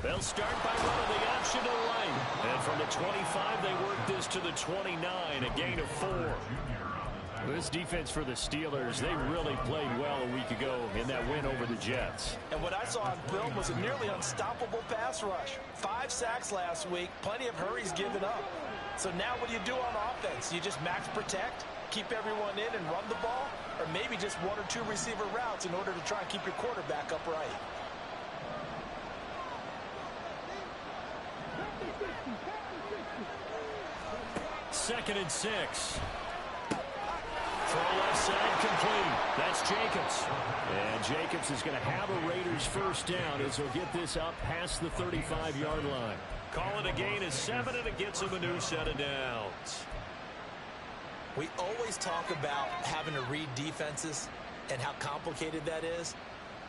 They'll start by running the option to the right. And from the 25, they work this to the 29, a gain of 4. This defense for the Steelers, they really played well a week ago in that win over the Jets. And what I saw on film was a nearly unstoppable pass rush. 5 sacks last week, plenty of hurries given up. So now what do you do on offense? You just max protect, keep everyone in and run the ball, or maybe just 1 or 2 receiver routes in order to try and keep your quarterback upright. Second and 6. Throw left side complete. That's Jacobs. And Jacobs is going to have a Raiders first down as he'll get this up past the 35-yard line. Call it a gain of 7, and it gets him a new set of downs. We always talk about having to read defenses and how complicated that is.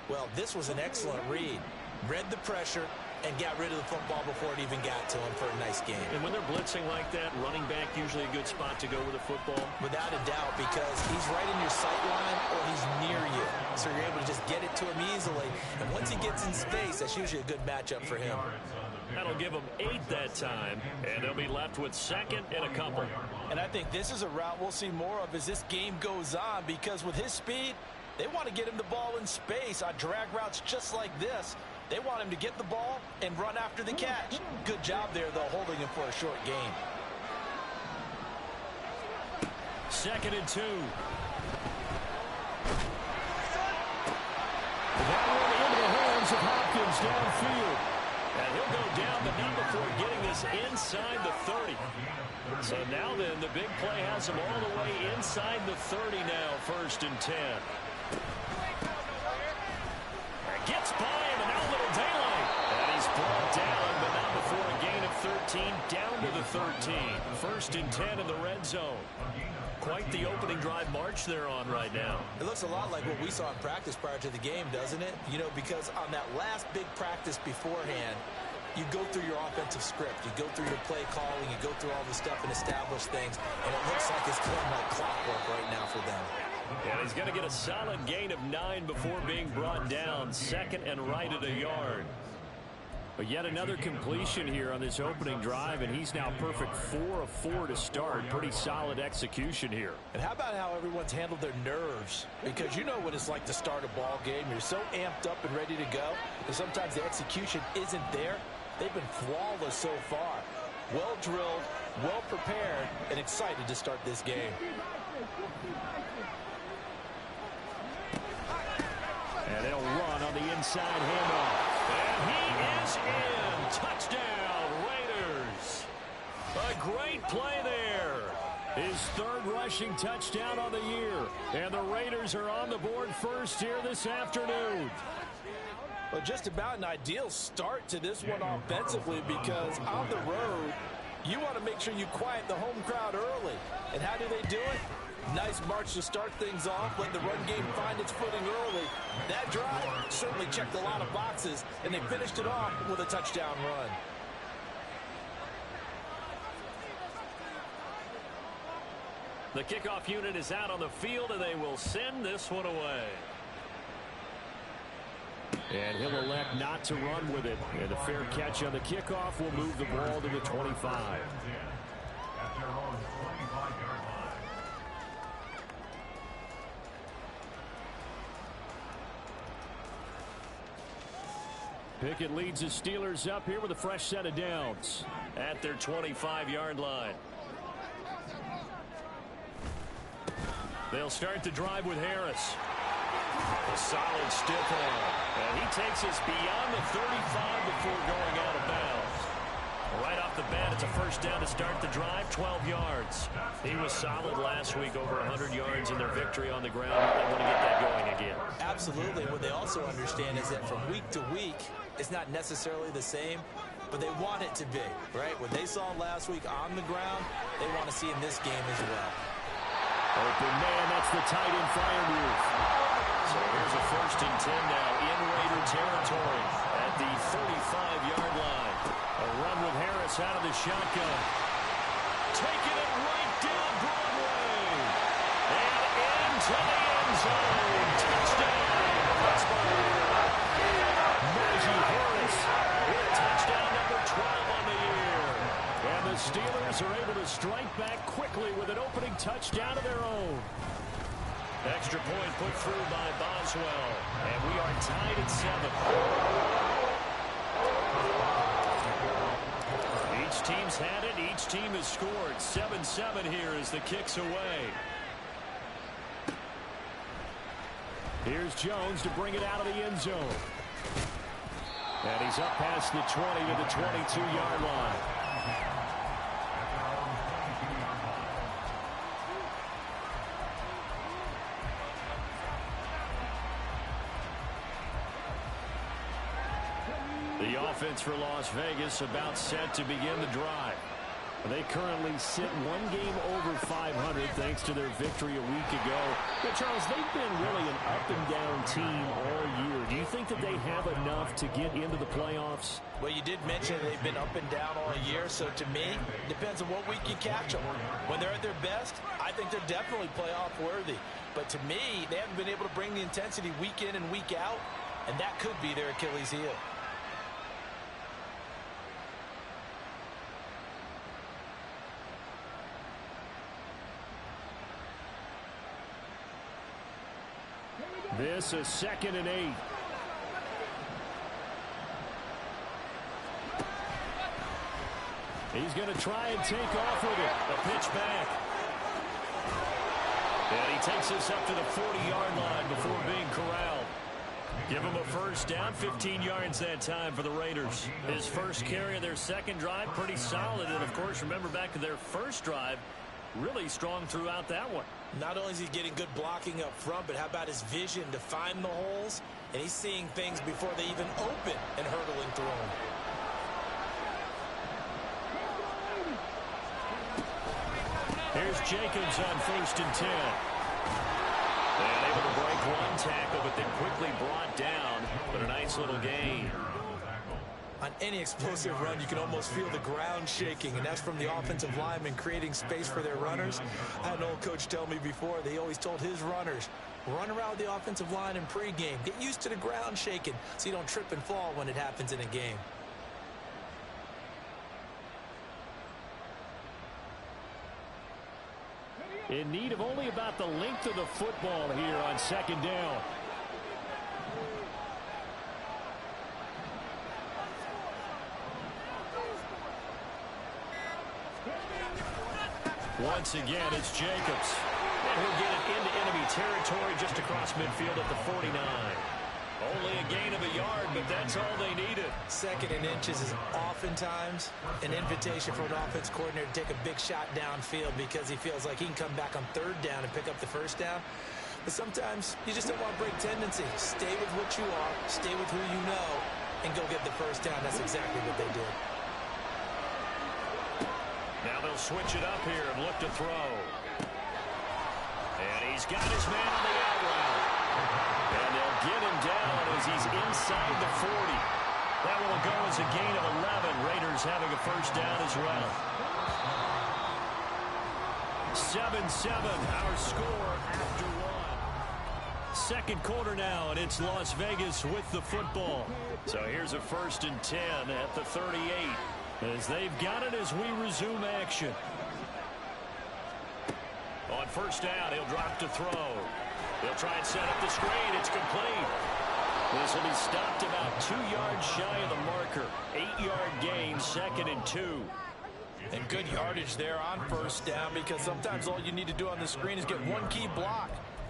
Well, this was an excellent read. Read the pressure and got rid of the football before it even got to him for a nice game. And when they're blitzing like that, running back usually a good spot to go with the football? Without a doubt, because he's right in your sight line or he's near you. So you're able to just get it to him easily. And once he gets in space, that's usually a good matchup for him. That'll give him 8 that time, and they'll be left with second and a couple. And I think this is a route we'll see more of as this game goes on, because with his speed, they want to get him the ball in space on drag routes just like this. They want him to get the ball and run after the catch. Good job there, though, holding him for a short gain. Second and 2. That one into the hands of Hopkins downfield. And he'll go down, but not before getting this inside the 30. So now then, the big play has him all the way inside the 30 now, first and 10. Gets by him, and now a little daylight. And he's brought down, but not before a gain of 13, down to the 13. First and 10 in the red zone. Quite the opening drive march they're on right now. It looks a lot like what we saw in practice prior to the game, doesn't it? You know, because on that last big practice beforehand, you go through your offensive script. You go through your play calling. You go through all the stuff and establish things. And it looks like it's going like clockwork right now for them. And he's going to get a solid gain of 9 before being brought down. Second and right at a yard. But yet another completion here on this opening drive, and he's now perfect 4 of 4 to start. Pretty solid execution here. And how about how everyone's handled their nerves? Because you know what it's like to start a ball game. You're so amped up and ready to go, and sometimes the execution isn't there. They've been flawless so far. Well drilled, well prepared, and excited to start this game. And they'll run on the inside handoff. And he is in. Touchdown, Raiders. A great play there. His 3rd rushing touchdown on the year. And the Raiders are on the board first here this afternoon. Well, just about an ideal start to this one offensively, because on the road, you want to make sure you quiet the home crowd early. And how do they do it? Nice march to start things off. Let the run game find its footing early. That drive certainly checked a lot of boxes, and they finished it off with a touchdown run. The kickoff unit is out on the field, and they will send this one away. And he'll elect not to run with it. And the fair catch on the kickoff will move the ball to the 25. Pickett leads the Steelers up here with a fresh set of downs at their 25-yard line. They'll start the drive with Harris. A solid stiff arm. And he takes us beyond the 35 before going out of bounds. Right off the bat, it's a first down to start the drive, 12 yards. He was solid last week, over 100 yards in their victory on the ground. They want to get that going again. Absolutely. What they also understand is that from week to week, it's not necessarily the same, but they want it to be, right? What they saw last week on the ground, they want to see in this game as well. Open man, that's the tight end Freiermuth. So here's a first and 10 now in Raider territory at the 35-yard line. A run with Harris out of the shotgun. Taking it right down Broadway. And into the end zone. Touchdown, Pittsburgh. Najee Harris with strike back quickly with an opening touchdown of their own. Extra point put through by Boswell. And we are tied at 7. Each team's had it. Each team has scored. 7-7 here as the kick's away. Here's Jones to bring it out of the end zone. And he's up past the 20 to the 22-yard line. The offense for Las Vegas about set to begin the drive. They currently sit one game over 500 thanks to their victory a week ago. But Charles, they've been really an up-and-down team all year. Do you think that they have enough to get into the playoffs? Well, you did mention they've been up and down all year, so to me, it depends on what week you catch them. When they're at their best, I think they're definitely playoff worthy. But to me, they haven't been able to bring the intensity week in and week out, and that could be their Achilles heel. This is 2nd and 8. He's going to try and take off with it. A pitch back. And he takes us up to the 40-yard line before being corralled. Give him a first down, 15 yards that time for the Raiders. His first carry of their second drive, pretty solid. And, of course, remember back to their first drive, really strong throughout that one. Not only is he getting good blocking up front, but how about his vision to find the holes? And he's seeing things before they even open and hurdling through them. Here's Jacobs on 1st and 10. And able to break one tackle, but then quickly brought down. But a nice little gain. On any explosive run, you can almost feel the ground shaking, and that's from the offensive linemen creating space for their runners. I had an old coach tell me before, they always told his runners, run around the offensive line in pregame. Get used to the ground shaking so you don't trip and fall when it happens in a game. In need of only about the length of the football here on 2nd down. Once again, it's Jacobs. And he'll get it into enemy territory just across midfield at the 49. Only a gain of a yard, but that's all they needed. 2nd and inches is oftentimes an invitation for an offense coordinator to take a big shot downfield because he feels like he can come back on 3rd down and pick up the first down. But sometimes you just don't want to break tendency. Stay with what you are, stay with who you know, and go get the first down. That's exactly what they did. Now they'll switch it up here and look to throw. And he's got his man on the out route. And they'll get him down as he's inside the 40. That will go as a gain of 11. Raiders having a first down as well. 7-7, our score after one. Second quarter now, and it's Las Vegas with the football. So here's a 1st and 10 at the 38. As they've got it as we resume action. On first down, he'll drop to throw. They'll try and set up the screen. It's complete. This will be stopped about 2 yards shy of the marker. 8-yard gain, 2nd and 2. And good yardage there on first down because sometimes all you need to do on the screen is get one key block.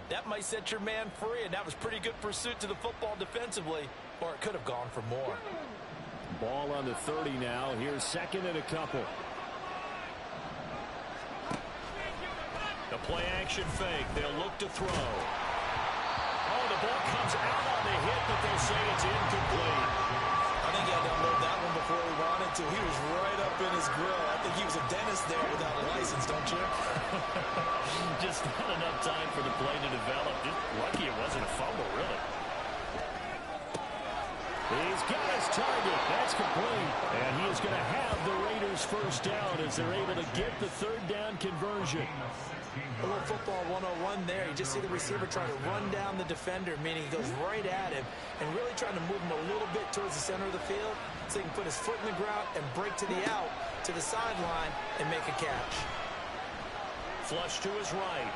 That might set your man free, and that was pretty good pursuit to the football defensively, or it could have gone for more. Ball on the 30 now. Here's 2nd and a couple. The play action fake. They'll look to throw. Oh, the ball comes out on the hit, but they'll say it's incomplete. I think he had to unload that one before he wanted to. He was right up in his grill. I think he was a dentist there without a license, don't you? Just not enough time for the play to develop. Just lucky it wasn't a fumble, really. He's got his target. That's complete. And he is going to have the Raiders first down as they're able to get the 3rd down conversion. A little football 101 there. You just see the receiver trying to run down the defender, meaning he goes right at him and really trying to move him a little bit towards the center of the field so he can put his foot in the ground and break to the out, to the sideline, and make a catch. Flush to his right.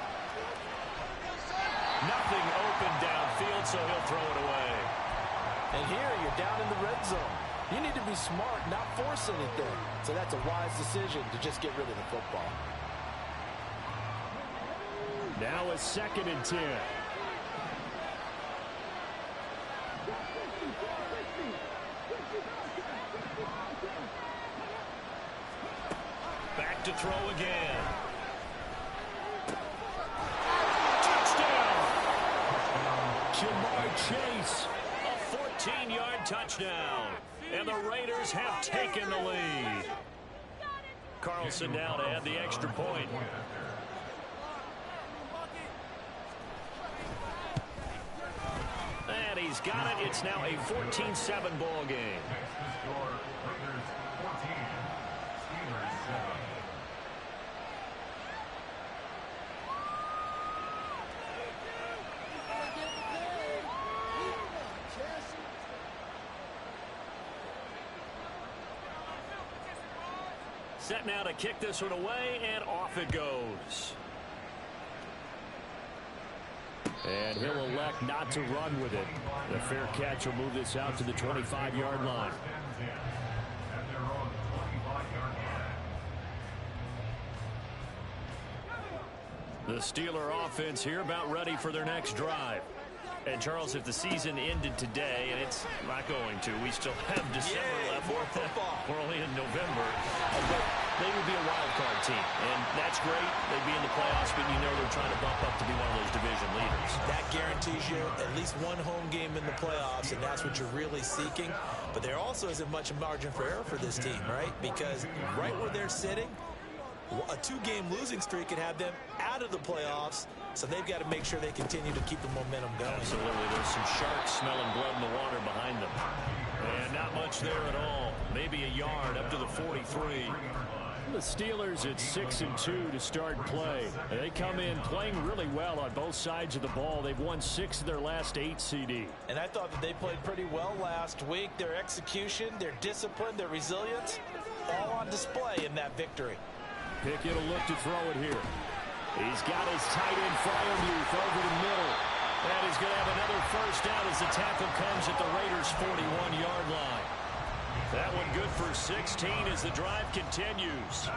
Nothing open downfield, so he'll throw it away. And here you're down in the red zone. You need to be smart, not force anything. So that's a wise decision to just get rid of the football. Now a 2nd and 10. Back to throw again. Jamar Chase, a 14-yard touchdown. And the Raiders have taken the lead. Carlson now to add the extra point. And he's got it. It's now a 14-7 ball game. Set now to kick this one away, and off it goes. And he'll elect not to run with it. The fair catch will move this out to the 25-yard line. The Steeler offense here about ready for their next drive. And, Charles, if the season ended today, and it's not going to, we still have December left. More football. We're only in November. But they would be a wild card team. And that's great. They'd be in the playoffs, but you know they're trying to bump up to be one of those division leaders. That guarantees you at least one home game in the playoffs, and that's what you're really seeking. But there also isn't much margin for error for this team, right? Because right where they're sitting, a 2-game losing streak could have them out of the playoffs. So they've got to make sure they continue to keep the momentum going. Absolutely. There's some sharks smelling blood in the water behind them. And not much there at all. Maybe a yard up to the 43. The Steelers at 6-2 to start play. They come in playing really well on both sides of the ball. They've won 6 of their last 8 CD. And I thought that they played pretty well last week. Their execution, their discipline, their resilience, all on display in that victory. Pickett will look to throw it here. He's got his tight end Fryermuth over the middle. And he's going to have another first down as the tackle comes at the Raiders' 41-yard line. That one good for 16 as the drive continues.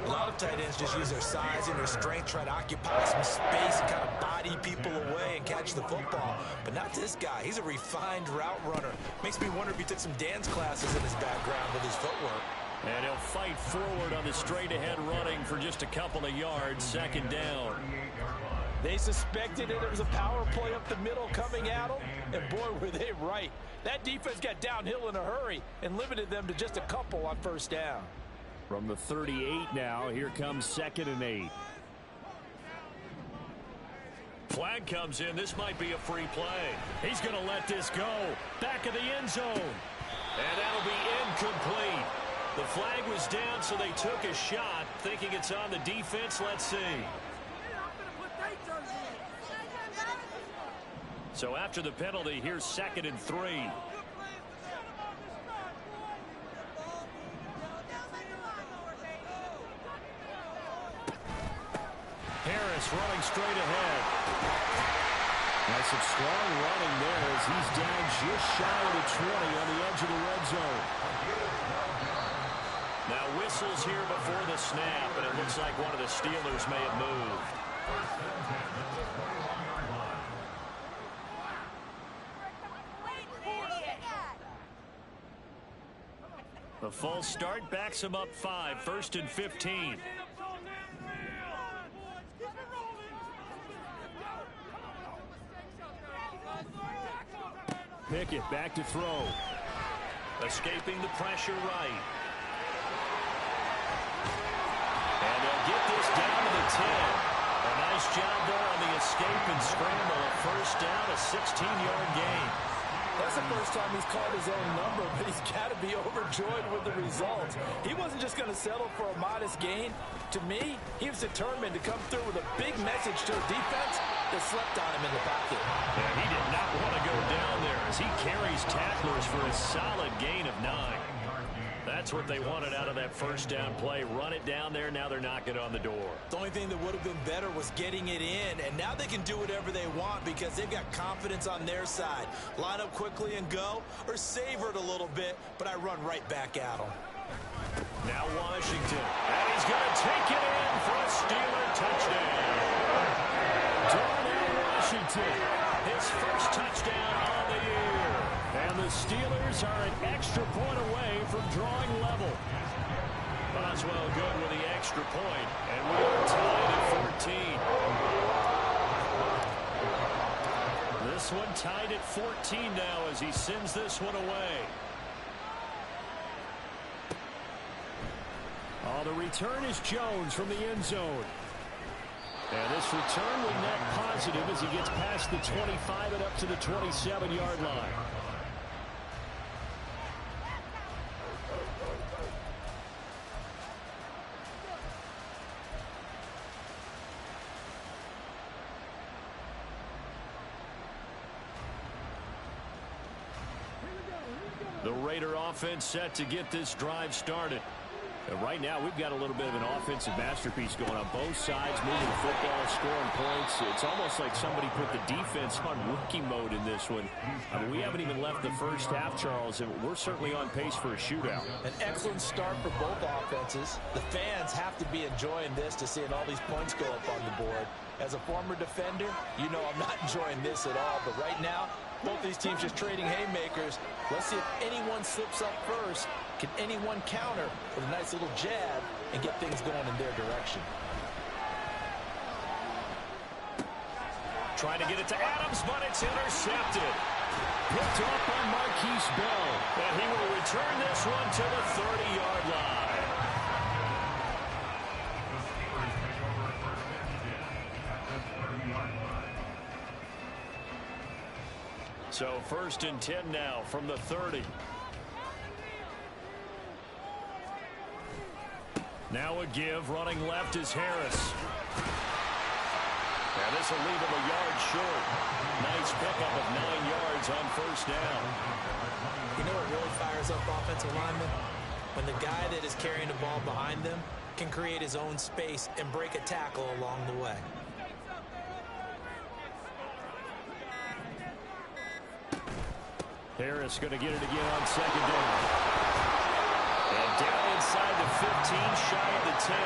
A lot of tight ends just use their size and their strength, try to occupy some space and kind of body people away and catch the football. But not this guy. He's a refined route runner. Makes me wonder if he took some dance classes in his background with his footwork. And he'll fight forward on the straight-ahead running for just a couple of yards, 2nd down. They suspected it was a power play up the middle coming at them, and boy, were they right. That defense got downhill in a hurry and limited them to just a couple on first down. From the 38 now, here comes 2nd and 8. Flag comes in. This might be a free play. He's going to let this go. Back of the end zone. And that'll be incomplete. The flag was down, so they took a shot, thinking it's on the defense. Let's see. So after the penalty, here's 2nd and 3. Harris running straight ahead. Nice and strong running there as he's down just shy of the 20 on the edge of the red zone. Now whistles here before the snap, and it looks like one of the Steelers may have moved. The false start backs him up 5, 1st and 15. Pickett back to throw. Escaping the pressure right. And they'll get this down to the 10. A nice job there on the escape and scramble. A first down, a 16-yard gain. That's the first time he's called his own number, but he's got to be overjoyed with the results. He wasn't just going to settle for a modest gain. To me, he was determined to come through with a big message to a defense that slept on him in the pocket. And he did not want to go down there as he carries tacklers for a solid gain of 9. That That's what they wanted out of that first down play. Run it down there. Now they're knocking on the door. The only thing that would have been better was getting it in, and now they can do whatever they want because they've got confidence on their side. Line up quickly and go, or savor it a little bit, but I run right back at them. Now Washington, and he's going to take it in for a Steeler touchdown. Darnell Washington, his first touchdown on the year. And the Steelers are an extra point away from drawing level. Boswell good with the extra point, and we are tied at 14. This one tied at 14 now as he sends this one away. Oh, the return is Jones from the end zone. And this return will net positive as he gets past the 25 and up to the 27-yard line. The Raider offense set to get this drive started. And right now, we've got a little bit of an offensive masterpiece going on both sides, moving the football, scoring points. It's almost like somebody put the defense on rookie mode in this one. I mean, we haven't even left the first half, Charles, and we're certainly on pace for a shootout. An excellent start for both offenses. The fans have to be enjoying this to seeing all these points go up on the board. As a former defender, you know I'm not enjoying this at all, but right now, both these teams just trading haymakers. Let's see if anyone slips up first. Can anyone counter with a nice little jab and get things going in their direction? Trying to get it to Adams, but it's intercepted. Picked up by Marquise Bell. And he will return this one to the 30-yard line. So 1st and 10 now from the 30. Now a give, running left is Harris. And this will leave him a yard short. Nice pickup of 9 yards on 1st down. You know what really fires up offensive linemen? When the guy that is carrying the ball behind them can create his own space and break a tackle along the way. Harris going to get it again on 2nd down. And down inside the 15, shy of the 10.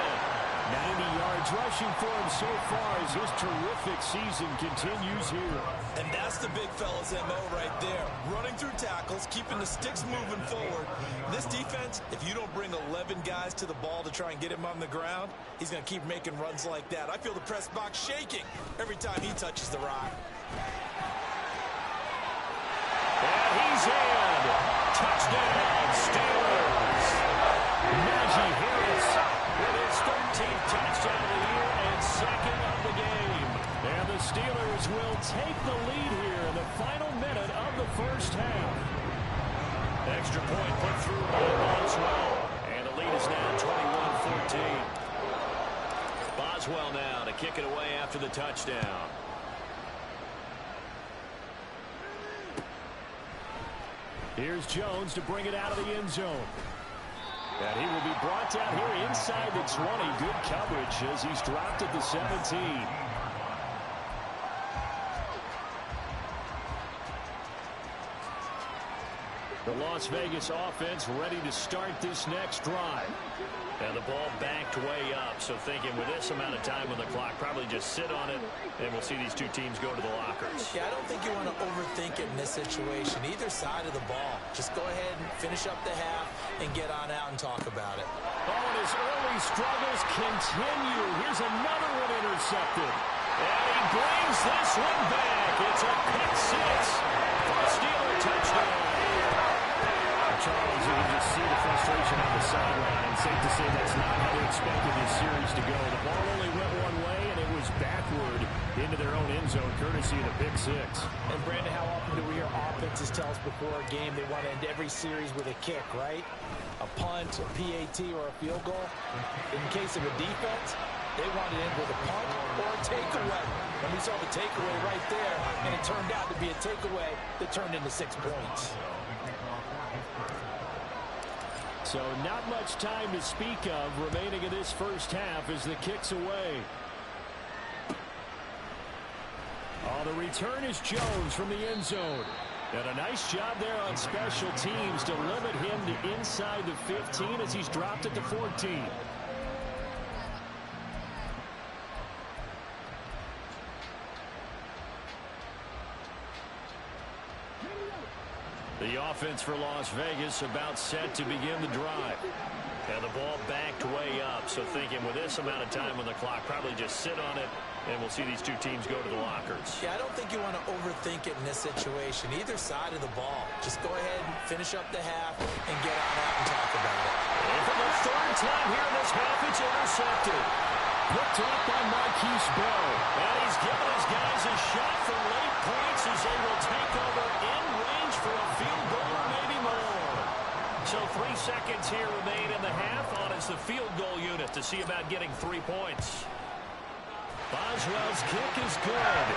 90 yards rushing for him so far as his terrific season continues here. And that's the big fella's MO right there. Running through tackles, keeping the sticks moving forward. This defense, if you don't bring 11 guys to the ball to try and get him on the ground, he's going to keep making runs like that. I feel the press box shaking every time he touches the rock. And he's in. Touchdown, Steelers. Najee Harris with his 13th touchdown of the year and 2nd of the game. And the Steelers will take the lead here in the final minute of the 1st half. Extra point put through by Boswell. And the lead is now 21-14. Boswell now to kick it away after the touchdown. Here's Jones to bring it out of the end zone. And he will be brought down here inside the 20. Good coverage as he's dropped at the 17. The Las Vegas offense ready to start this next drive. And the ball backed way up, so thinking with this amount of time on the clock, probably just sit on it, and we'll see these two teams go to the lockers. Yeah, I don't think you want to overthink it in this situation. Either side of the ball. Just go ahead and finish up the half and get on out and talk about it. Oh, and his early struggles continue. Here's another one intercepted. And he brings this one back. It's a pick six for a Steeler touchdown. Charles, you can just see the frustration on the sideline. Safe to say that's not how they expected this series to go. The ball only went one way, and it was backward into their own end zone, courtesy of the pick six. And, Brandon, how often do we hear offenses tell us before a game they want to end every series with a kick, right? A punt, a PAT, or a field goal. In the case of a defense, they want to end with a punt or a takeaway. And we saw the takeaway right there, and it turned out to be a takeaway that turned into 6 points. So not much time to speak of remaining in this first half as the kick's away. Oh, the return is Jones from the end zone. And a nice job there on special teams to limit him to inside the 15 as he's dropped it to 14. The offense for Las Vegas about set to begin the drive. And the ball backed way up, so thinking with this amount of time on the clock, probably just sit on it, and we'll see these two teams go to the lockers. Yeah, I don't think you want to overthink it in this situation. Either side of the ball. Just go ahead and finish up the half and get on out and talk about it. And for the third time here in this half, it's intercepted. Picked off by Marquise Bell. And he's given his guys a shot for late points as they will take over in range for a field goal or maybe more. So 3 seconds here remain in the half on as the field goal unit to see about getting 3 points. Boswell's kick is good.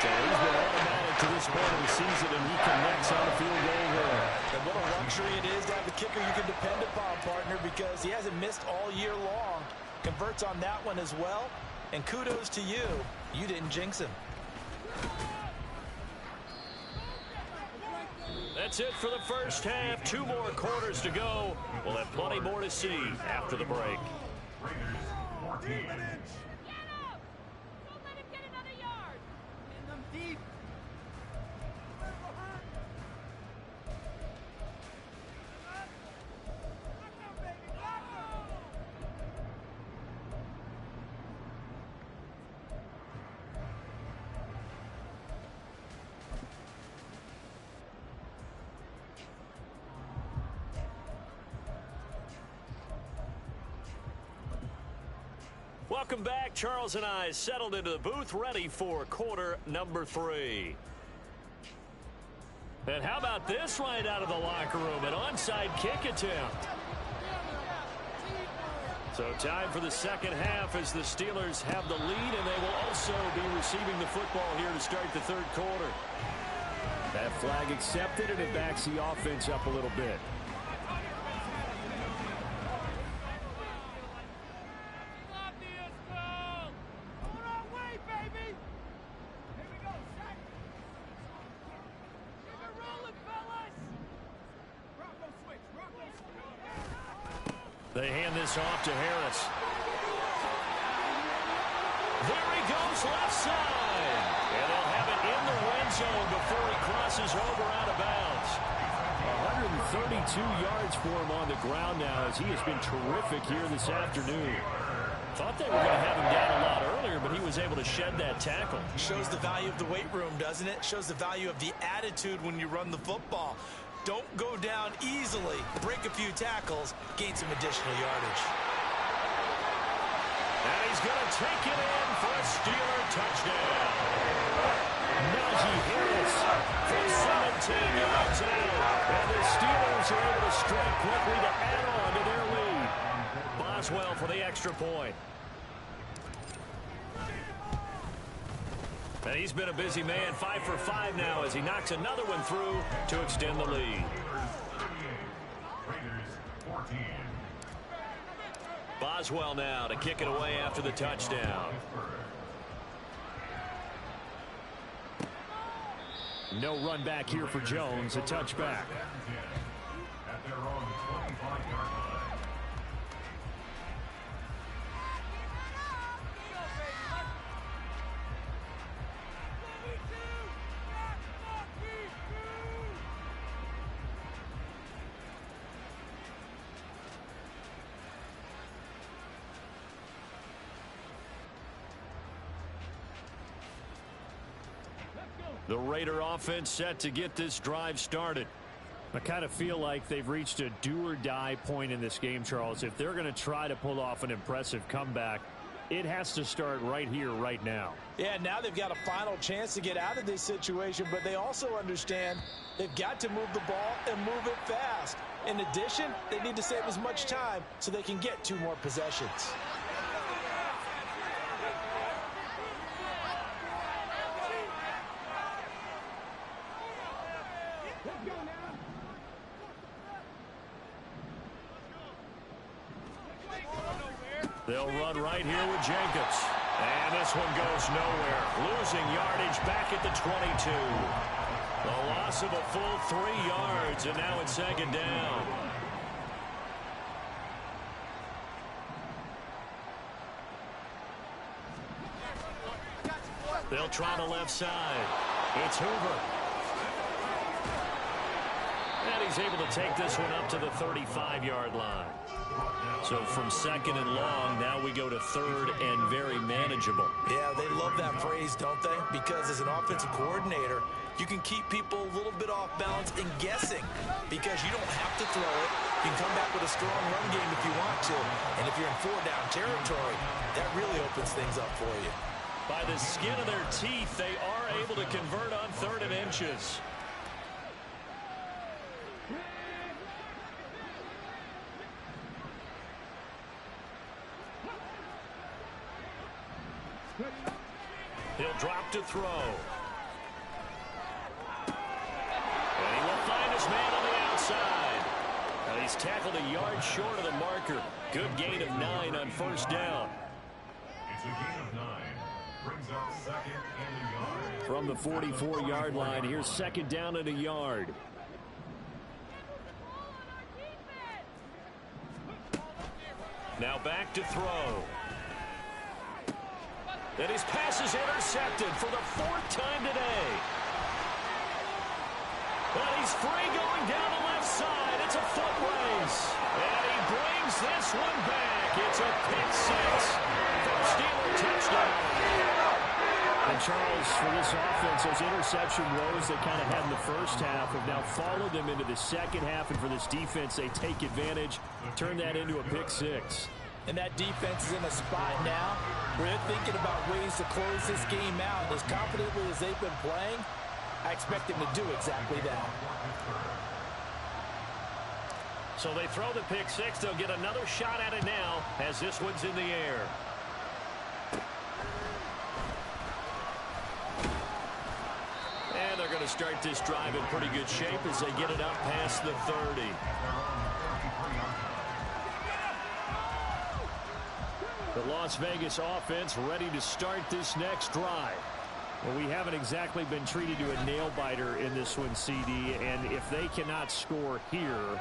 So he's been automatic to this point of the season, and he connects on a field goal there. And what a luxury it is to have a kicker you can depend upon, partner, because he hasn't missed all year long. Converts on that one as well. And kudos to you. You didn't jinx him. That's it for the first half. 2 more quarters to go. We'll have plenty more to see after the break. Welcome back. Charles and I settled into the booth, ready for quarter number 3. And how about this right out of the locker room? An onside kick attempt. So time for the second half as the Steelers have the lead, and they will also be receiving the football here to start the third quarter. That flag accepted, and it backs the offense up a little bit. They hand this off to Harris. There he goes, left side. And they'll have it in the red zone before he crosses over out of bounds. 132 yards for him on the ground now as he has been terrific here this afternoon. Thought they were going to have him down a lot earlier, but he was able to shed that tackle. Shows the value of the weight room, doesn't it? Shows the value of the attitude when you run the football. Don't go down easily. Break a few tackles, gain some additional yardage. And he's going to take it in for a Steeler touchdown. Najee Harris from 17 yards out. And the Steelers are able to strike quickly to add on to their lead. Boswell for the extra point. And he's been a busy man, 5 for 5 now as he knocks another one through to extend the lead. Boswell now to kick it away after the touchdown. No run back here for Jones, a touchback. The Raider offense set to get this drive started. I kind of feel like they've reached a do-or-die point in this game, Charles. If they're going to try to pull off an impressive comeback, it has to start right here, right now. Yeah, now they've got a final chance to get out of this situation, but they also understand they've got to move the ball and move it fast. In addition, they need to save as much time so they can get 2 more possessions. They'll run right here with Jacobs. And this one goes nowhere. Losing yardage back at the 22. The loss of a full 3 yards, and now it's second down. They'll try the left side. It's Hoover. And he's able to take this one up to the 35-yard line. So from second and long, now we go to third and very manageable. Yeah, they love that phrase, don't they? Because as an offensive coordinator, you can keep people a little bit off balance and guessing because you don't have to throw it. You can come back with a strong run game if you want to. And if you're in 4-down territory, that really opens things up for you. By the skin of their teeth, they are able to convert on 3rd and inches. He'll drop to throw. And he will find his man on the outside. And he's tackled a yard short of the marker. Good gain of 9 on 1st down. It's a gain of 9. Brings up 2nd and a yard. From the 44-yard line, here's 2nd down and a yard. Now back to throw. And his pass is intercepted for the 4th time today. And he's free going down the left side. It's a foot race. And he brings this one back. It's a pick 6 for a Steeler touchdown. And Charles, for this offense, those interception woes they kind of had in the first half have now followed them into the second half. And for this defense, they take advantage, turn that into a pick 6. And that defense is in a spot now where they're thinking about ways to close this game out. As confidently as they've been playing, I expect them to do exactly that. So they throw the pick 6. They'll get another shot at it now as this one's in the air. And they're going to start this drive in pretty good shape as they get it up past the 30. The Las Vegas offense ready to start this next drive. Well, we haven't exactly been treated to a nail-biter in this one, CD, and if they cannot score here,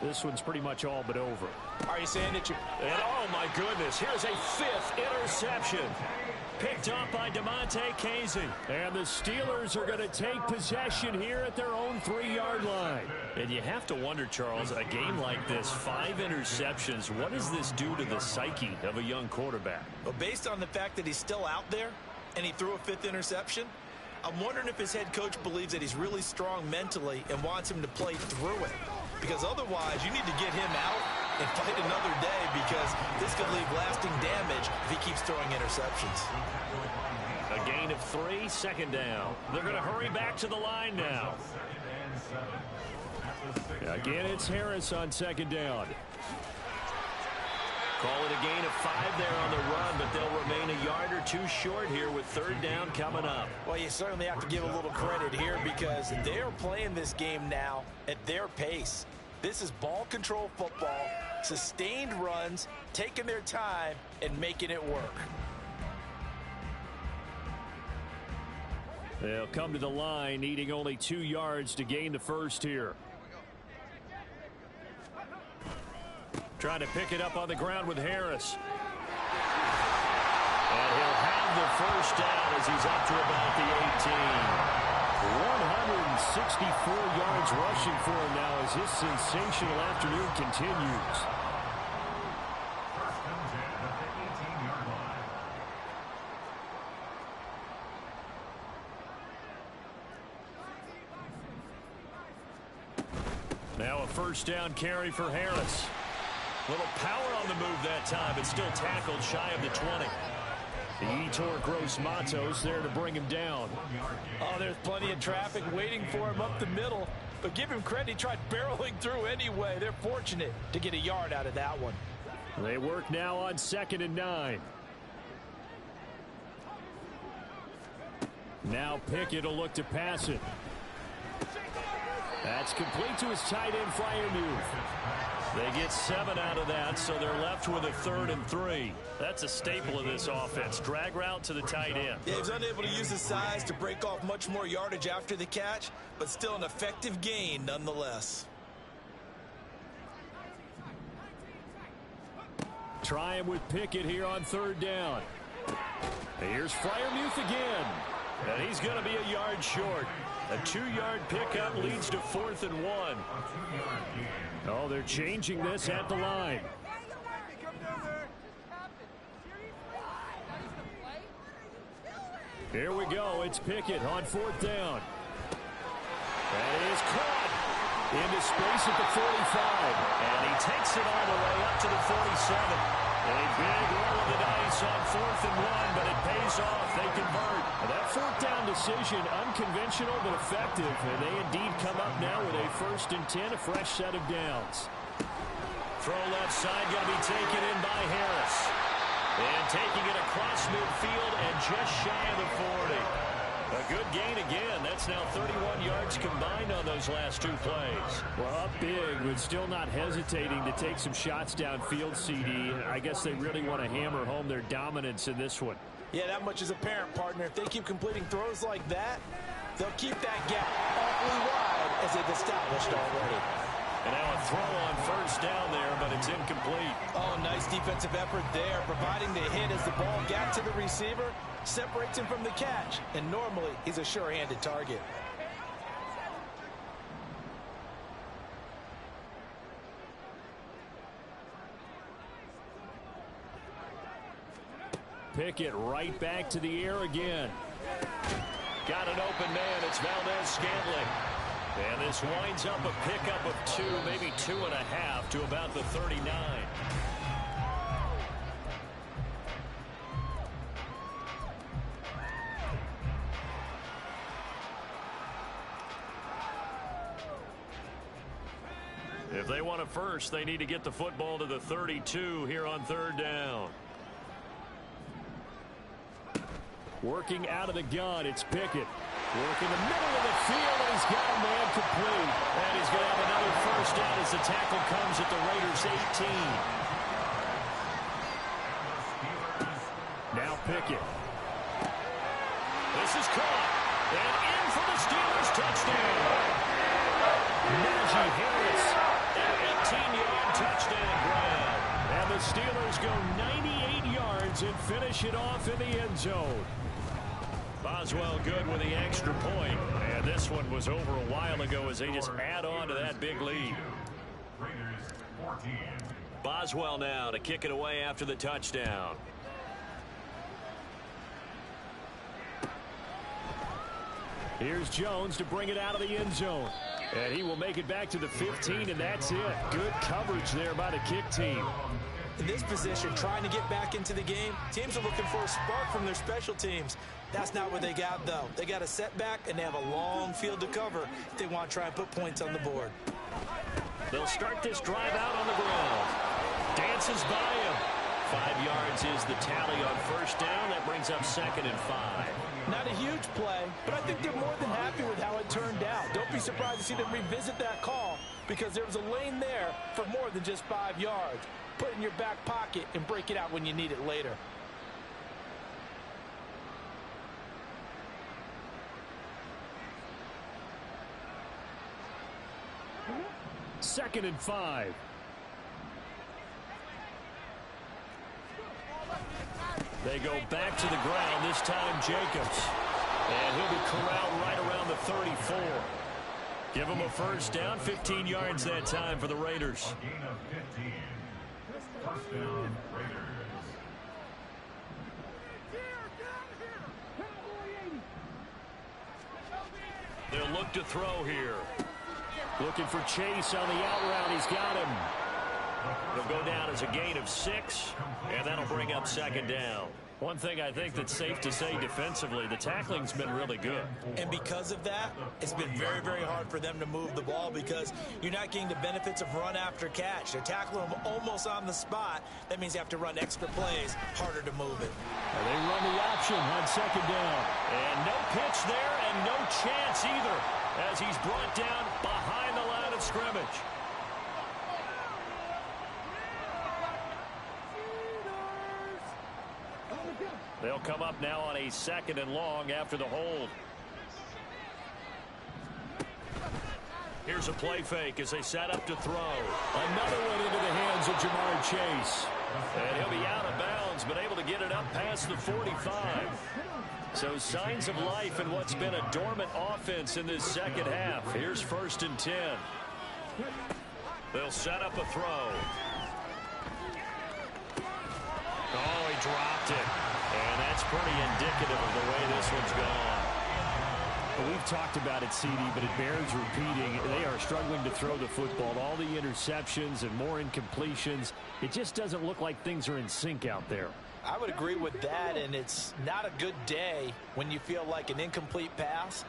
this one's pretty much all but over. Are you saying that you... And oh, my goodness, here's a 5th interception. Picked up by DeMonte Casey. And the Steelers are going to take possession here at their own 3-yard line. And you have to wonder, Charles, a game like this, 5 interceptions, what does this do to the psyche of a young quarterback? Well, based on the fact that he's still out there and he threw a 5th interception, I'm wondering if his head coach believes that he's really strong mentally and wants him to play through it. Because otherwise, you need to get him out and fight another day because this could leave lasting damage if he keeps throwing interceptions. A gain of 3, 2nd down. They're going to hurry back to the line now. Again, it's Harris on 2nd down. Call it a gain of 5 there on the run, but they'll remain a yard or 2 short here with 3rd down coming up. Well, you certainly have to give a little credit here because they're playing this game now at their pace. This is ball control football, sustained runs, taking their time, and making it work. They'll come to the line, needing only 2 yards to gain the first here. Trying to pick it up on the ground with Harris. And he'll have the first down as he's up to about the 18. 164 yards rushing for him now as his sensational afternoon continues. Now a 1st down carry for Harris. Little power on the move that time, but still tackled shy of the 20. The Etor Gross Matos there to bring him down. Oh, there's plenty of traffic waiting for him up the middle. But give him credit, he tried barreling through anyway. They're fortunate to get a yard out of that one. They work now on 2nd and 9. Now Pickett will look to pass it. That's complete to his tight end, Freiermuth. They get 7 out of that, so they're left with a 3rd and 3. That's a staple of this offense. Drag route to the tight end. Yeah, he was unable to use his size to break off much more yardage after the catch, but still an effective gain nonetheless. Try him with Pickett here on 3rd down. Here's Freiermuth again. And he's going to be a yard short. A 2-yard pickup leads to 4th and 1. Oh, they're changing this at the line. Here we go. It's Pickett on 4th down. That is caught into space at the 45. And he takes it all the way up to the 47. A big roll of the dice on 4th and 1, but it pays off. They convert. That 4th down decision, unconventional but effective. And they indeed come up now with a 1st and 10, a fresh set of downs. Throw left side going to be taken in by Harris. And taking it across midfield and just shy of the 40. A good gain again. That's now 31 yards combined on those last 2 plays. Well, up big, but still not hesitating to take some shots downfield, CD. I guess they really want to hammer home their dominance in this one. Yeah, that much is apparent, partner. If they keep completing throws like that, they'll keep that gap awfully wide as they've established already. And now a throw on 1st down there, but it's incomplete. Oh, nice defensive effort there, providing the hit as the ball got to the receiver, separates him from the catch, and normally he's a sure-handed target. Pickett right back to the air again. Got an open man. It's Valdez-Scantling. And this winds up a pickup of 2, maybe 2.5 to about the 39. If they want a first, they need to get the football to the 32 here on 3rd down. Working out of the gun, it's Pickett. Working the middle of the field, and he's got a man complete. And he's going to have another 1st down as the tackle comes at the Raiders' 18. Now Pickett. This is caught. And in for the Steelers' touchdown. Najee Harris, an 18-yard touchdown grab. And the Steelers go 98 yards and finish it off in the end zone. Boswell good with the extra point. And this one was over a while ago as they just add on to that big lead. Raiders 14. Boswell now to kick it away after the touchdown. Here's Jones to bring it out of the end zone. And he will make it back to the 15, and that's it. Good coverage there by the kick team. In this position, trying to get back into the game, teams are looking for a spark from their special teams. That's not what they got, though. They got a setback, and they have a long field to cover if they want to try and put points on the board. They'll start this drive out on the ground. Dances by him. 5 yards is the tally on 1st down. That brings up 2nd and 5. Not a huge play, but I think they're more than happy with how it turned out. Don't be surprised to see them revisit that call because there was a lane there for more than just 5 yards. Put it in your back pocket and break it out when you need it later. Second and 5. They go back to the ground, this time Jacobs. And he'll be corralled right around the 34. Give him a 1st down, 15 yards that time for the Raiders. A gain of 15. 1st down, Raiders. They'll look to throw here. Looking for Chase on the out route. He's got him. It'll go down as a gain of 6, and that'll bring up 2nd down. One thing I think that's safe to say defensively, the tackling's been really good. And because of that, it's been very, very hard for them to move the ball because you're not getting the benefits of run after catch. They're tackling them almost on the spot. That means you have to run extra plays, harder to move it. And they run the option on 2nd down. And no pitch there and no chance either as he's brought down behind the line of scrimmage. They'll come up now on a 2nd and long after the hold. Here's a play fake as they set up to throw. Another one into the hands of Jamar Chase. And he'll be out of bounds, but able to get it up past the 45. So signs of life in what's been a dormant offense in this second half. Here's 1st and 10. They'll set up a throw. Oh, he dropped it. And that's pretty indicative of the way this one's gone. Well, we've talked about it, CD, but it bears repeating. They are struggling to throw the football. All the interceptions and more incompletions. It just doesn't look like things are in sync out there. I would agree with that, and it's not a good day when you feel like an incomplete pass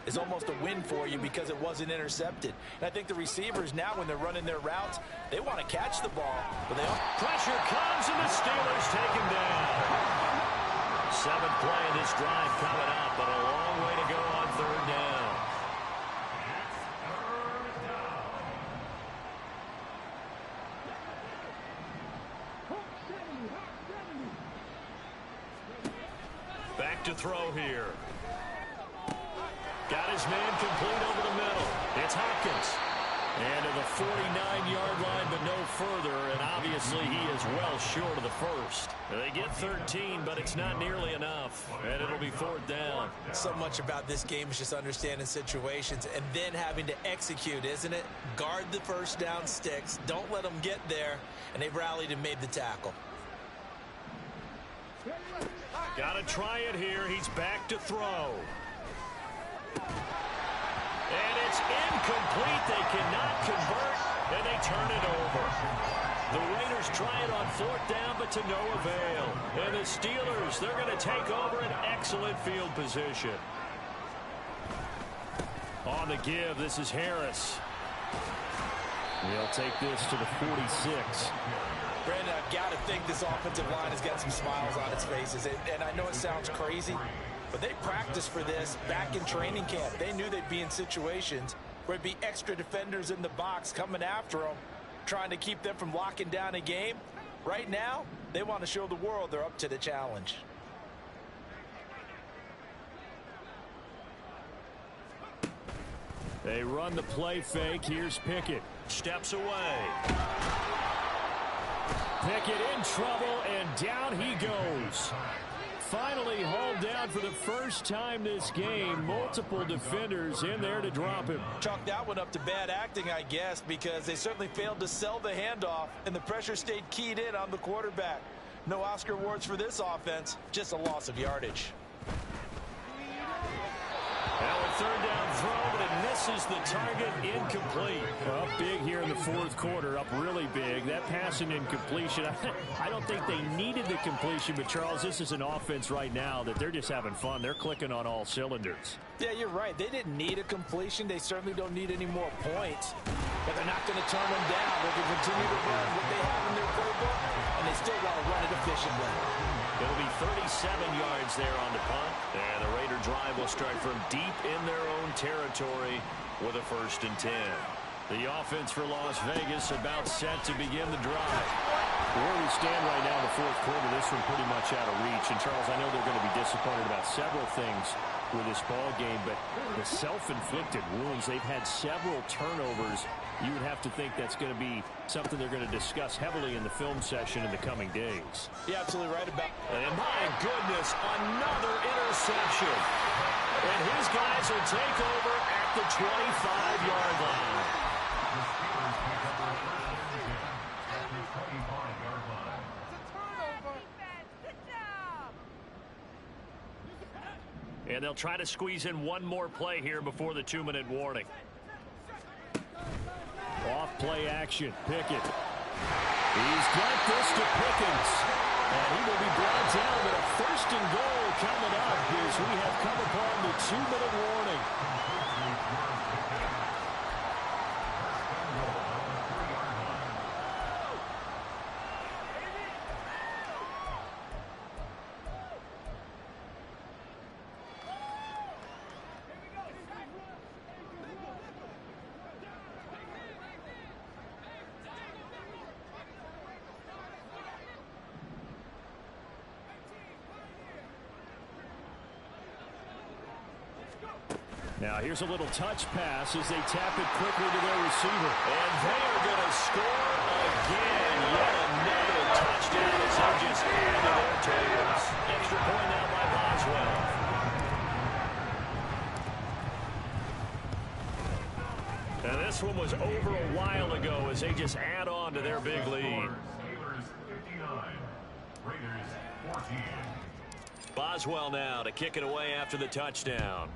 is almost a win for you because it wasn't intercepted. And I think the receivers now, when they're running their routes, they want to catch the ball. But they don't. Pressure comes, and the Steelers take him down. 7th play of this drive coming up, but a long way to go on 3rd down. Back to throw here. Got his man complete over the middle. It's Hopkins. And to the 49-yard line, but no further. And obviously he is well short of the first. They get 13, but it's not nearly enough. And it'll be 4th down. So much about this game is just understanding situations and then having to execute, isn't it? Guard the first down sticks. Don't let them get there. And they've rallied and made the tackle. Got to try it here. He's back to throw. And it's incomplete. They cannot convert, and they turn it over. The Raiders try it on 4th down, but to no avail. And the Steelers, they're going to take over an excellent field position. On the give, this is Harris. They'll take this to the 46. Brandon, I've got to think this offensive line has got some smiles on its faces. And I know it sounds crazy, but they practiced for this back in training camp. They knew they'd be in situations where it'd be extra defenders in the box coming after them, trying to keep them from locking down a game. Right now, they want to show the world they're up to the challenge. They run the play fake. Here's Pickett. Steps away. Pickett in trouble, and down he goes. Finally hauled down for the first time this game. Multiple defenders in there to drop him. Chalk that one up to bad acting, I guess, because they certainly failed to sell the handoff, and the pressure stayed keyed in on the quarterback. No Oscar awards for this offense, just a loss of yardage. Now a 3rd down throw, but it misses the target, incomplete. Up big here in the 4th quarter, up really big. That pass and incompletion, I don't think they needed the completion, but Charles, this is an offense right now that they're just having fun. They're clicking on all cylinders. Yeah, you're right. They didn't need a completion. They certainly don't need any more points, but they're not going to turn them down. They can continue to run what they have in their playbook, and they still want to run it efficiently. It'll be 37 yards there on the punt, and the Raider drive will start from deep in their own territory with a 1st and 10. The offense for Las Vegas about set to begin the drive. Where we stand right now in the 4th quarter, this one pretty much out of reach. And, Charles, I know they're going to be disappointed about several things with this ball game, but the self-inflicted wounds, they've had several turnovers. You would have to think that's going to be something they're going to discuss heavily in the film session in the coming days. You're absolutely right about that. And my goodness, another interception. And his guys will take over at the 25-yard line. And they'll try to squeeze in one more play here before the 2-minute warning. Off play action. Pickett. He's got this to Pickens. And he will be brought down with a 1st and goal coming up as we have come upon the 2-minute warning. Now here's a little touch pass as they tap it quickly to their receiver. And they are going to score again. Yet another touchdown as they just add to their totals. Extra point now by Boswell. And this one was over a while ago as they just add on to their big lead. Steelers 59, Raiders 14. Boswell now to kick it away after the touchdown.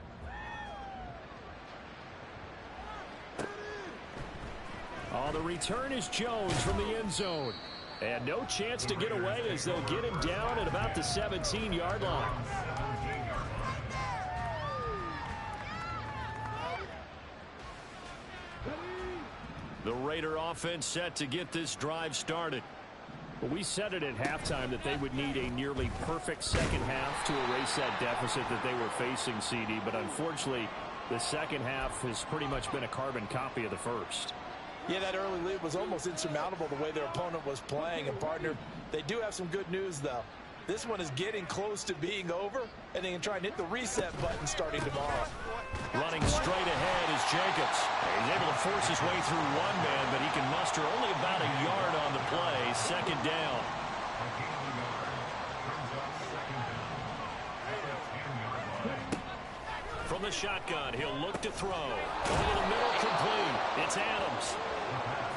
Oh, the return is Jones from the end zone. And no chance to get away as they'll get him down at about the 17-yard line. The Raider offense set to get this drive started. Well, we said it at halftime that they would need a nearly perfect second half to erase that deficit that they were facing, CD. But unfortunately, the second half has pretty much been a carbon copy of the first. Yeah, that early lead was almost insurmountable the way their opponent was playing. And, partner, they do have some good news, though. This one is getting close to being over, and they can try and hit the reset button starting tomorrow. Running straight ahead is Jacobs. He's able to force his way through one man, but he can muster only about a yard on the play. Second down. From the shotgun, he'll look to throw. Over the middle, complete. It's Adams.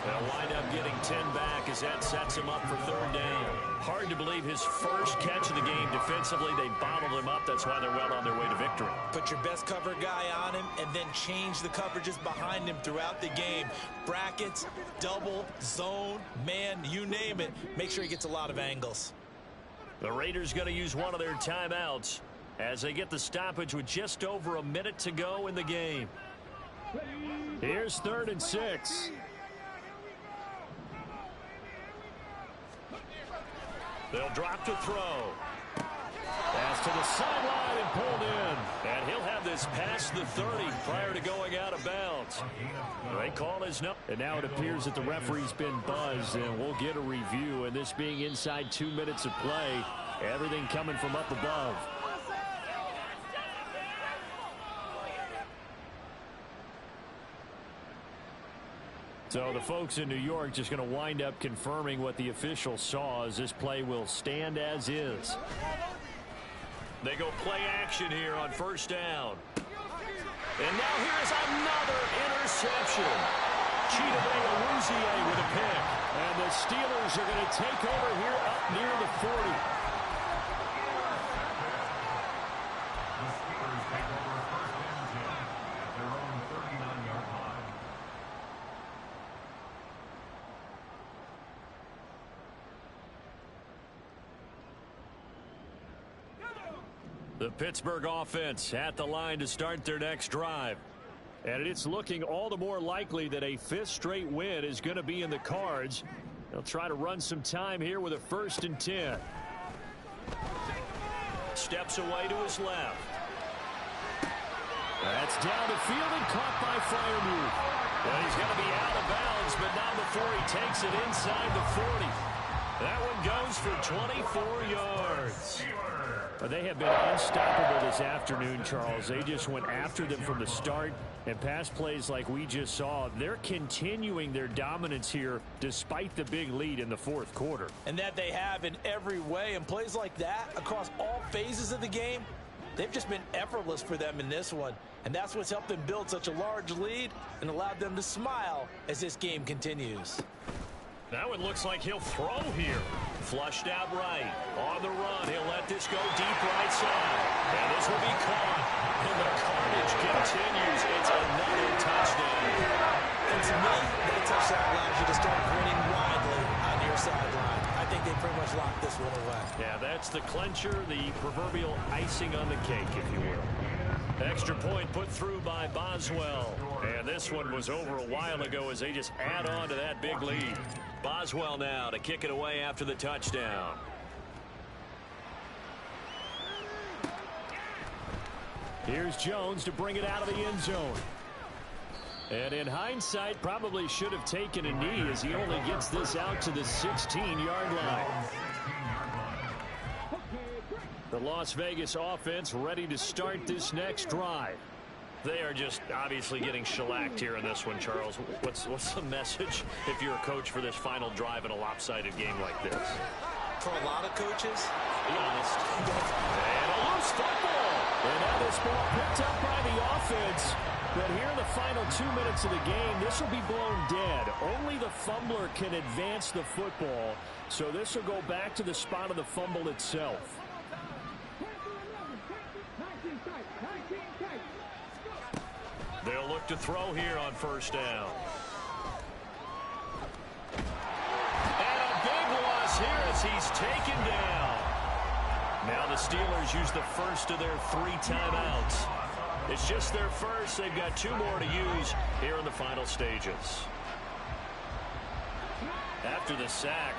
They'll wind up getting 10 back as that sets him up for third down. Hard to believe his first catch of the game defensively. They bottled him up. That's why they're well on their way to victory. Put your best cover guy on him and then change the coverages behind him throughout the game. Brackets, double, zone, man, you name it. Make sure he gets a lot of angles. The Raiders going to use one of their timeouts as they get the stoppage with just over a minute to go in the game. Here's 3rd and 6. They'll drop to throw. Pass to the sideline and pulled in. And he'll have this past the 30 prior to going out of bounds. They call his no. And now it appears that the referee's been buzzed, and we'll get a review. And this being inside 2 minutes of play, everything coming from up above. So the folks in New York just going to wind up confirming what the official saw as this play will stand as is. They go play action here on first down. And now here's another interception. Chidobe Awuzie with a pick. And the Steelers are going to take over here up near the 40. The Pittsburgh offense at the line to start their next drive. And it's looking all the more likely that a 5th straight win is going to be in the cards. They'll try to run some time here with a 1st and 10. Steps away to his left. That's down the field and caught by Freiermuth. Well, he's going to be out of bounds, but not before he takes it inside the 40. That one goes for 24 yards. They have been unstoppable this afternoon, Charles. They just went after them from the start, and pass plays like we just saw, they're continuing their dominance here despite the big lead in the 4th quarter. And that they have in every way, and plays like that across all phases of the game, they've just been effortless for them in this one. And that's what's helped them build such a large lead and allowed them to smile as this game continues. That one looks like he'll throw here. Flushed out right. On the run, he'll let this go deep right side. And this will be caught. And the carnage continues. It's another touchdown. And to me, that touchdown allows you to start grinning widely on your sideline. I think they pretty much locked this one away. Yeah, that's the clincher, the proverbial icing on the cake, if you will. Extra point put through by Boswell. And this one was over a while ago as they just add on to that big lead. Boswell now to kick it away after the touchdown. Here's Jones to bring it out of the end zone. And in hindsight, probably should have taken a knee as he only gets this out to the 16-yard line. The Las Vegas offense ready to start this next drive. They are just obviously getting shellacked here in this one, Charles. What's the message if you're a coach for this final drive in a lopsided game like this? For a lot of coaches, Be honest. And a loose football. And now this ball picked up by the offense. But here in the final 2 minutes of the game, this will be blown dead. Only the fumbler can advance the football. So this will go back to the spot of the fumble itself. They'll look to throw here on first down. And a big loss here as he's taken down. Now the Steelers use the first of their 3 timeouts. It's just their first. They've got 2 more to use here in the final stages. After the sack,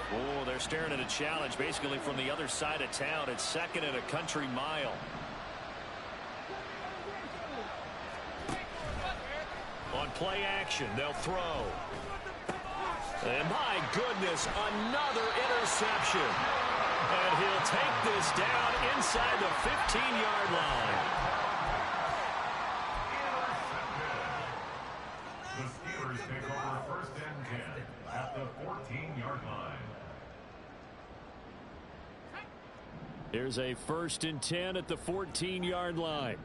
they're staring at a challenge basically from the other side of town. It's 2nd and a country mile. On play action, they'll throw. And my goodness, another interception. And he'll take this down inside the 15-yard line. The Steelers take over 1st and 10 at the 14-yard line. Here's a 1st and 10 at the 14-yard line.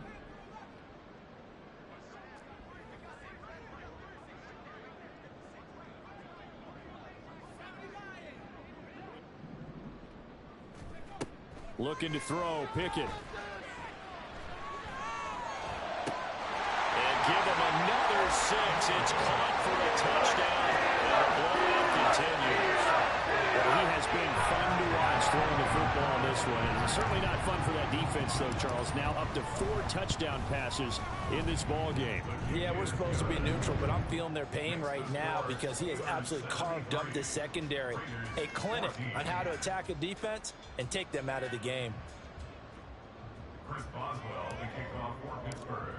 Looking to throw, Pickett. And give him another 6. It's caught for a touchdown. And the blowout continues. Well, he has been fun to watch throwing the football on this one. And it's certainly not fun for that defense, though, Charles. Now up to 4 touchdown passes in this ball game. yeah, we're supposed to be neutral, but I'm feeling their pain right now because he has absolutely carved up this secondary. A clinic on how to attack a defense and take them out of the game. Chris Boswell, the kickoff for Pittsburgh.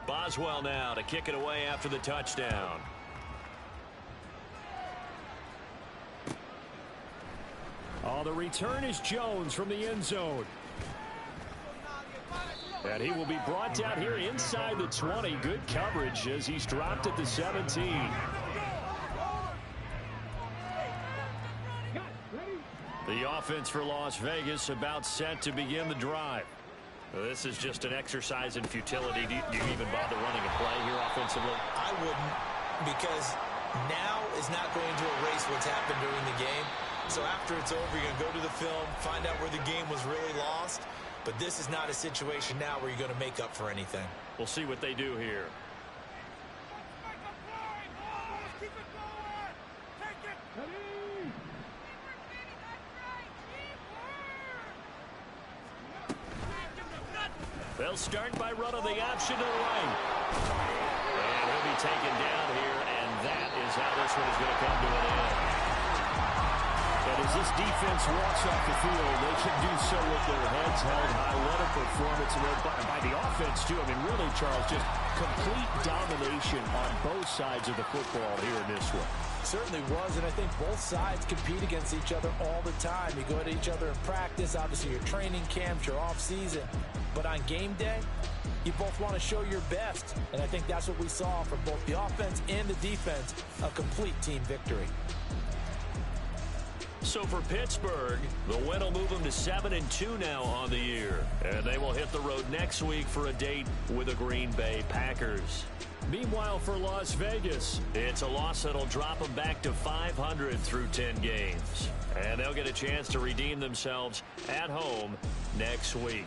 Boswell now to kick it away after the touchdown. The return is Jones from the end zone. And he will be brought down here inside the 20. Good coverage as he's dropped at the 17. The offense for Las Vegas about set to begin the drive. This is just an exercise in futility. Do you even bother running a play here offensively? I wouldn't, because now is not going to erase what's happened during the game. So after it's over, you're going to go to the film, find out where the game was really lost. But this is not a situation now where you're going to make up for anything. We'll see what they do here. They'll start by running the option to the right. And he'll be taken down here, and that is how this one is going to come to an end. But as this defense walks off the field, they can do so with their heads held high. What a performance by the offense, too. I mean, really, Charles, just complete domination on both sides of the football here in this one. Certainly was, and I think both sides compete against each other all the time. You go at each other in practice, obviously your training camps, your off season. But on game day, you both want to show your best. And I think that's what we saw from both the offense and the defense, a complete team victory. So for Pittsburgh, the win will move them to 7-2 now on the year. And they will hit the road next week for a date with the Green Bay Packers. Meanwhile, for Las Vegas, it's a loss that'll drop them back to 500 through 10 games. And they'll get a chance to redeem themselves at home next week.